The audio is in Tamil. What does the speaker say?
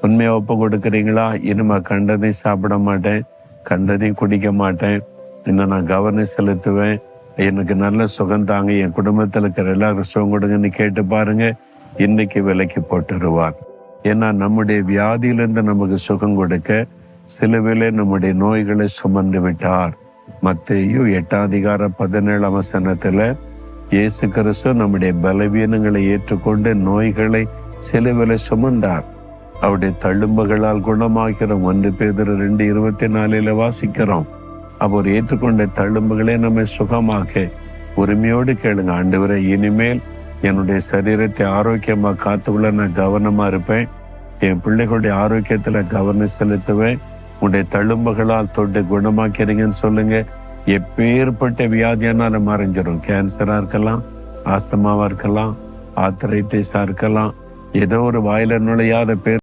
உண்மையை ஒப்பு கொடுக்குறீங்களா? இனிமே கண்டதையும் சாப்பிட மாட்டேன், கண்டதையும் குடிக்க மாட்டேன், இன்னும் நான் கவனம் செலுத்துவேன், எனக்கு நல்ல சுகம் தாங்க, என் குடும்பத்தில் இருக்கிற எல்லாருக்கும் சுகம் கொடுங்கன்னு கேட்டு பாருங்க. இன்னைக்கு விலைக்கு போட்டுருவார். ஏன்னா நம்முடைய வியாதியிலிருந்து நமக்கு சுகம் கொடுக்க சிலுவிலே நம்முடைய நோய்களை சுமந்து விட்டார். மத்தேயு 8:17 இயேசு கிறிஸ்து நம்முடைய பலவீனங்களை ஏற்றுக்கொண்டு நோய்களை சிலுவிலே சுமந்தார். அவருடைய தழும்புகளால் குணமாகிறோம். 1 பேதுரு 2:24 வாசிக்கிறோம். அவர் ஏற்றுக்கொண்ட தழும்புகளே நம்மை சுகமாக்க. உரிமையோடு கேளுங்க, ஆண்டவரே இனிமேல் என்னுடைய சரீரத்தை ஆரோக்கியமா காத்துக்குள்ள நான் கவனமா இருப்பேன், என் பிள்ளைகளுடைய ஆரோக்கியத்துல கவனம் செலுத்துவேன், உடைய தழும்புகளால் தொட்டு குணமாக்கிறீங்கன்னு சொல்லுங்க. எப்பேற்பட்ட வியாதியானாலும் மறைஞ்சிடும். கேன்சரா இருக்கலாம், ஆஸ்துமாவா இருக்கலாம், ஆர்த்தரைட்டிஸா இருக்கலாம், ஏதோ ஒரு வாயில நுழையாத பேர்